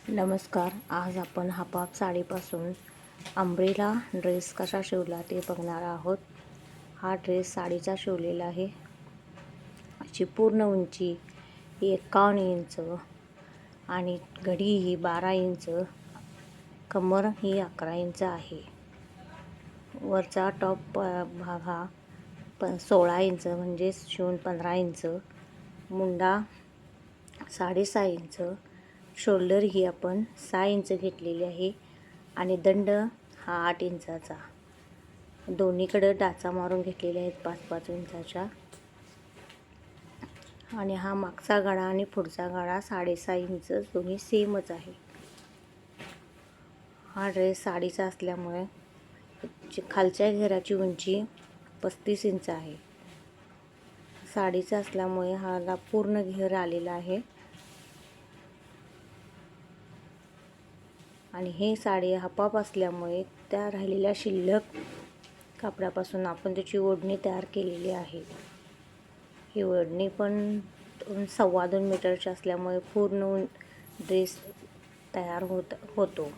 नमस्कार. आज आपण हापाप साडीपासून अंब्रेला ड्रेस कसा शिवला ते बघणार आहोत. हा ड्रेस साडीचा शिवलेला आहे. याची पूर्ण उंची ही 51 इंच आणि घडी ही 12 इंच, कमर ही 11 इंच आहे. वरचा टॉप भाग हा 16 इंच म्हणजे शिवून 15 इंच, मुंडा 6.5 इंच, शोल्डर ही आपण 6 इंच घेतलेली आहे आणि दंड हा 8 इंचाचा. दोन्हीकडे डाचा मारून घेतलेले आहेत 5-5 इंचाच्या. आणि हा मागचा गळा आणि पुढचा गळा 6.5 इंच दोन्ही सेमच आहे. हा ड्रेस साडीचा असल्यामुळे खालच्या घेराची उंची 35 इंच आहे. साडीचा असल्यामुळे हाला पूर्ण घेर आलेला आहे. आणि हे साडी हापाप असल्यामुळे त्या राहिलेल्या शिल्लक कापडापासून आपण त्याची ओढणी तयार केलेली आहे. ही ओढणी पण 2.25 मीटरची असल्यामुळे पूर्ण ड्रेस तयार होतो.